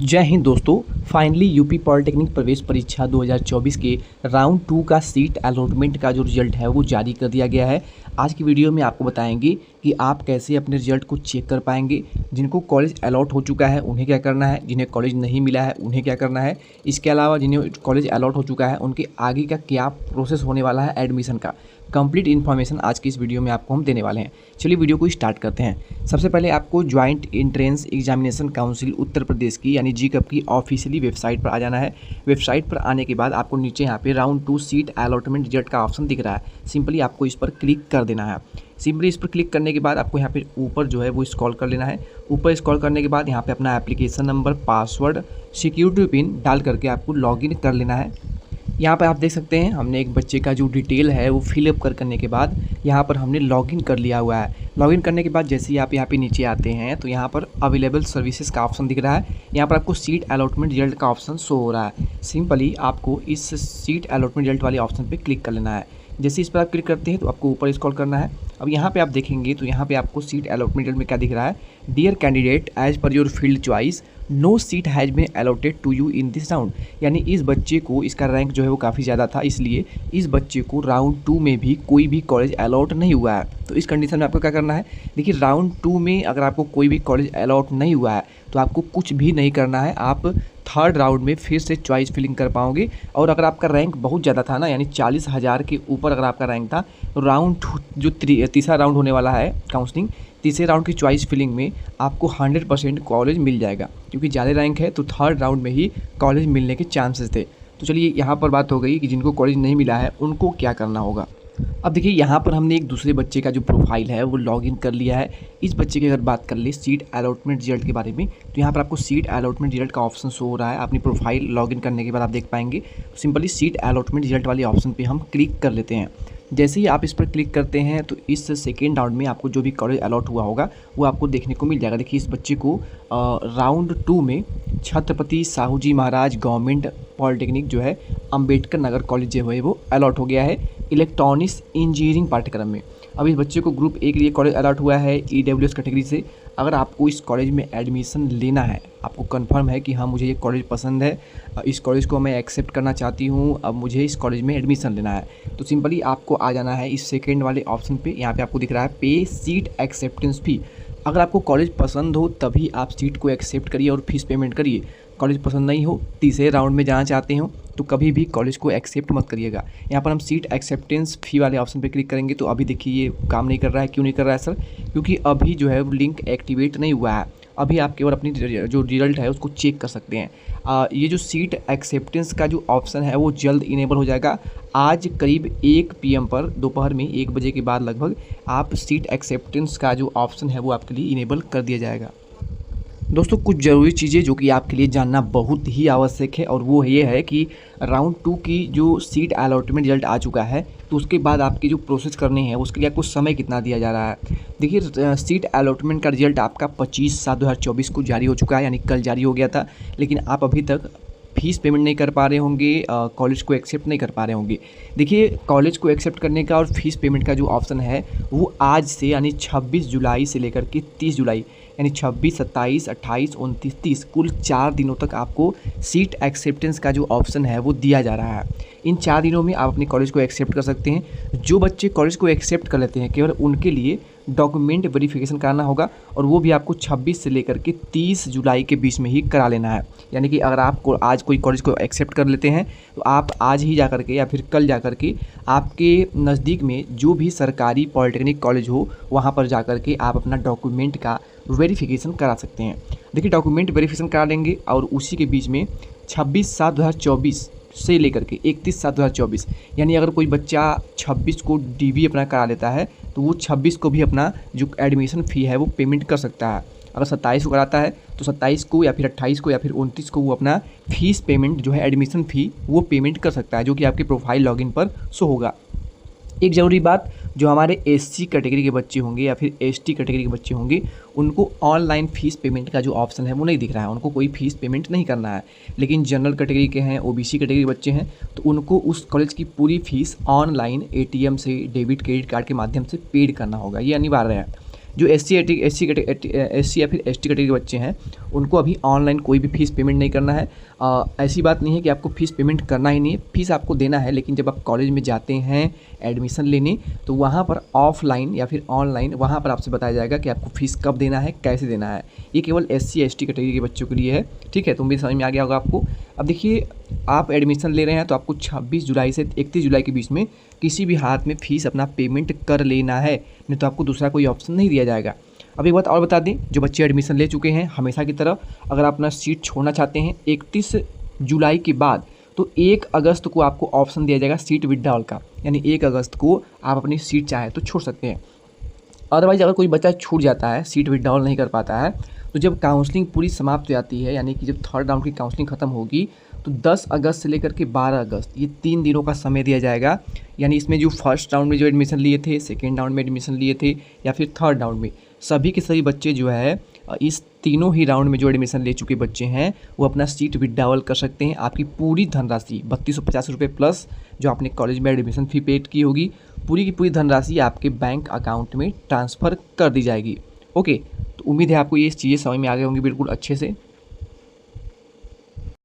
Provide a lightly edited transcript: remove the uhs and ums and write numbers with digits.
जय हिंद दोस्तों। Finally UP polytechnic प्रवेश परीक्षा 2024 के राउंड 2 का सीट अलॉटमेंट का जो रिजल्ट है वो जारी कर दिया गया है। आज की वीडियो में आपको बताएंगे कि आप कैसे अपने रिजल्ट को चेक कर पाएंगे। जिनको कॉलेज अलॉट हो चुका है उन्हें क्या करना है, जिन्हें कॉलेज नहीं मिला है उन्हें क्या करना है। इसके अलावा जिन्हें कॉलेज अलॉट हो चुका है उनके आगे का क्या प्रोसेस होने वाला है एडमिशन का, कंप्लीट इन्फॉर्मेशन आज की इस वीडियो में आपको हम देने वाले हैं। चलिए वीडियो को स्टार्ट करते हैं। सबसे पहले आपको joint entrance examination council Uttar Pradesh की यानी जी-कप की ऑफिशियली वेबसाइट पर आ जाना है। वेबसाइट पर आने के बाद आपको नीचे यहाँ पे राउंड 2 सीट अलॉटमेंट रिजल्ट का ऑप्शन दिख रहा है। सिंपली आपको इस पर क्लिक कर देना है। सिंपली इस पर क्लिक करने के बाद आपको यहाँ पे ऊपर जो है वो स्क्रॉल कर लेना है। ऊपर स्क्रॉल करने के बाद यहाँ पे अपना application number, password, security pin डाल करके आपको लॉगिन कर लेना है। यहाँ पर आप देख सकते हैं हमने एक बच्चे का जो डिटेल है वो फिलअप करने के बाद यहाँ पर हमने लॉगिन कर लिया हुआ है। लॉगिन करने के बाद जैसे ही आप यहाँ पे नीचे आते हैं तो यहाँ पर अवेलेबल सर्विसेज का ऑप्शन दिख रहा है। यहाँ पर आपको सीट अलॉटमेंट रिजल्ट का ऑप्शन शो हो रहा है। सिंपली आपको इस सीट अलॉटमेंट रिजल्ट वाले ऑप्शन पर क्लिक कर लेना है। जैसे इस पर आप क्लिक करते हैं तो आपको ऊपर स्क्रॉल करना है। अब यहाँ पे आप देखेंगे तो यहाँ पे आपको सीट अलॉटमेंट रिजल्ट में क्या दिख रहा है, dear candidate as per your field choice no seat has been allotted to you in this round. यानी इस बच्चे को, इसका रैंक जो है वो काफ़ी ज़्यादा था, इसलिए इस बच्चे को राउंड 2 में भी कोई भी कॉलेज अलॉट नहीं हुआ है। तो इस कंडीशन में आपको क्या करना है, देखिए राउंड 2 में अगर आपको कोई भी कॉलेज अलॉट नहीं हुआ है तो आपको कुछ भी नहीं करना है। आप थर्ड राउंड में फिर से चॉइस फिलिंग कर पाओगे। और अगर आपका रैंक बहुत ज़्यादा था ना, यानी 40,000 के ऊपर अगर आपका रैंक था तो राउंड जो तीसरा राउंड होने वाला है काउंसलिंग, तीसरे राउंड की चॉइस फिलिंग में आपको 100% कॉलेज मिल जाएगा। क्योंकि ज़्यादा रैंक है तो थर्ड राउंड में ही कॉलेज मिलने के चांसेस थे। तो चलिए यहाँ पर बात हो गई कि जिनको कॉलेज नहीं मिला है उनको क्या करना होगा। अब देखिए यहाँ पर हमने एक दूसरे बच्चे का जो प्रोफाइल है वो लॉगिन कर लिया है। इस बच्चे की अगर बात कर ले सीट अलॉटमेंट रिजल्ट के बारे में तो यहाँ पर आपको सीट अलॉटमेंट रिजल्ट का ऑप्शन शो हो रहा है। अपनी प्रोफाइल लॉगिन करने के बाद आप देख पाएंगे। सिंपली सीट अलॉटमेंट रिजल्ट वाले ऑप्शन पे हम क्लिक कर लेते हैं। जैसे ही आप इस पर क्लिक करते हैं तो इस सेकेंड राउंड में आपको जो भी कॉलेज अलॉट हुआ होगा वो आपको देखने को मिल जाएगा। देखिए इस बच्चे को राउंड 2 में छत्रपति साहू जी महाराज गवर्नमेंट पॉलिटेक्निक जो है अंबेडकर नगर कॉलेज जो है वो अलॉट हो गया है इलेक्ट्रॉनिक्स इंजीनियरिंग पाठ्यक्रम में। अब इस बच्चे को ग्रुप ए के लिए कॉलेज अलॉट हुआ है EWS कैटेगरी से। अगर आपको इस कॉलेज में एडमिशन लेना है, आपको कंफर्म है कि हाँ मुझे ये कॉलेज पसंद है, इस कॉलेज को मैं एक्सेप्ट करना चाहती हूँ, अब मुझे इस कॉलेज में एडमिशन लेना है, तो सिंपली आपको आ जाना है इस सेकेंड वाले ऑप्शन पे। यहाँ पे आपको दिख रहा है पे सीट एक्सेप्टेंस फी। अगर आपको कॉलेज पसंद हो तभी आप सीट को एक्सेप्ट करिए और फीस पेमेंट करिए। कॉलेज पसंद नहीं हो, तीसरे राउंड में जाना चाहते हो तो कभी भी कॉलेज को एक्सेप्ट मत करिएगा। यहाँ पर हम सीट एक्सेप्टेंस फ़ी वाले ऑप्शन पे क्लिक करेंगे तो अभी देखिए ये काम नहीं कर रहा है। क्यों नहीं कर रहा है सर? क्योंकि अभी जो है वो लिंक एक्टिवेट नहीं हुआ है। अभी आप केवल अपनी जो रिजल्ट है उसको चेक कर सकते हैं। ये जो सीट एक्सेप्टेंस का जो ऑप्शन है वो जल्द इनेबल हो जाएगा। आज करीब 1 PM पर दोपहर में 1 बजे के बाद लगभग आप सीट एक्सेप्टेंस का जो ऑप्शन है वो आपके लिए इनेबल कर दिया जाएगा। दोस्तों कुछ ज़रूरी चीज़ें जो कि आपके लिए जानना बहुत ही आवश्यक है और वो ये है कि राउंड 2 की जो सीट अलॉटमेंट रिजल्ट आ चुका है तो उसके बाद आपकी जो प्रोसेस करनी है उसके लिए आपको समय कितना दिया जा रहा है। देखिए सीट अलॉटमेंट का रिजल्ट आपका 25/7/2024 को जारी हो चुका है, यानी कल जारी हो गया था। लेकिन आप अभी तक फीस पेमेंट नहीं कर पा रहे होंगे, कॉलेज को एक्सेप्ट नहीं कर पा रहे होंगे। देखिए कॉलेज को एक्सेप्ट करने का और फीस पेमेंट का जो ऑप्शन है वो आज से यानी 26 जुलाई से लेकर के 30 जुलाई यानी 26, 27, 28, 29, 30 कुल 4 दिनों तक आपको सीट एक्सेप्टेंस का जो ऑप्शन है वो दिया जा रहा है। इन 4 दिनों में आप अपने कॉलेज को एक्सेप्ट कर सकते हैं। जो बच्चे कॉलेज को एक्सेप्ट कर लेते हैं केवल उनके लिए डॉक्यूमेंट वेरिफिकेशन कराना होगा और वो भी आपको 26 से लेकर के 30 जुलाई के बीच में ही करा लेना है। यानी कि अगर आपको आज कोई कॉलेज को एक्सेप्ट कर लेते हैं तो आप आज ही जा कर के या फिर कल जा कर के आपके नज़दीक में जो भी सरकारी पॉलिटेक्निक कॉलेज हो वहाँ पर जा कर के आप अपना डॉक्यूमेंट का वेरिफिकेशन करा सकते हैं। देखिए डॉक्यूमेंट वेरिफिकेशन करा लेंगे और उसी के बीच में 26/7/2024 से लेकर के 31/7/2024 यानी अगर कोई बच्चा 26 को DV अपना करा लेता है तो वो 26 को भी अपना जो एडमिशन फ़ी है वो पेमेंट कर सकता है। अगर 27 को कराता है तो 27 को या फिर 28 को या फिर 29 को वो अपना फ़ीस पेमेंट जो है एडमिशन फ़ी वो पेमेंट कर सकता है, जो कि आपके प्रोफाइल लॉगिन पर शो होगा। एक ज़रूरी बात, जो हमारे SC कैटेगरी के बच्चे होंगे या फिर ST कैटेगरी के बच्चे होंगे उनको ऑनलाइन फ़ीस पेमेंट का जो ऑप्शन है वो नहीं दिख रहा है, उनको कोई फ़ीस पेमेंट नहीं करना है। लेकिन जनरल कैटेगरी के हैं, OBC कैटेगरी के बच्चे हैं तो उनको उस कॉलेज की पूरी फ़ीस ऑनलाइन ATM से डेबिट क्रेडिट कार्ड के माध्यम से पेड करना होगा, ये अनिवार्य है। जो एससी या फिर एसटी कैटेगरी के बच्चे हैं उनको अभी ऑनलाइन कोई भी फीस पेमेंट नहीं करना है। ऐसी बात नहीं है कि आपको फ़ीस पेमेंट करना ही नहीं है, फ़ीस आपको देना है, लेकिन जब आप कॉलेज में जाते हैं एडमिशन लेने तो वहाँ पर ऑफलाइन या फिर ऑनलाइन वहाँ पर आपसे बताया जाएगा कि आपको फ़ीस कब देना है, कैसे देना है। ये केवल एससी एसटी कैटेगरी के बच्चों के लिए है, ठीक है। तो मेरी समझ में आ गया होगा आपको। अब देखिए, आप एडमिशन ले रहे हैं तो आपको 26 जुलाई से 31 जुलाई के बीच में किसी भी हालत में फ़ीस अपना पेमेंट कर लेना है, नहीं तो आपको दूसरा कोई ऑप्शन नहीं दिया जाएगा। अब एक बात और बता दें, जो बच्चे एडमिशन ले चुके हैं हमेशा की तरह, अगर आप अपना सीट छोड़ना चाहते हैं 31 जुलाई के बाद तो 1 अगस्त को आपको ऑप्शन दिया जाएगा सीट विड्रॉल का, यानी 1 अगस्त को आप अपनी सीट चाहे तो छोड़ सकते हैं। अदरवाइज़ अगर कोई बच्चा छूट जाता है, सीट विड्रॉल नहीं कर पाता है, तो जब काउंसलिंग पूरी समाप्त हो जाती है, यानी कि जब थर्ड राउंड की काउंसलिंग ख़त्म होगी तो 10 अगस्त से लेकर के 12 अगस्त ये 3 दिनों का समय दिया जाएगा। यानी इसमें जो फर्स्ट राउंड में जो एडमिशन लिए थे, सेकेंड राउंड में एडमिशन लिए थे या फिर थर्ड राउंड में, सभी के सभी बच्चे जो है इस तीनों ही राउंड में जो एडमिशन ले चुके बच्चे हैं वो अपना सीट विड्रॉल कर सकते हैं। आपकी पूरी धनराशि 3250 रुपये प्लस जो आपने कॉलेज में एडमिशन फ़ी पेड की होगी, पूरी की पूरी धनराशि आपके बैंक अकाउंट में ट्रांसफ़र कर दी जाएगी। ओके, तो उम्मीद है आपको ये चीज़ें समझ में आ गई होंगी बिल्कुल अच्छे से।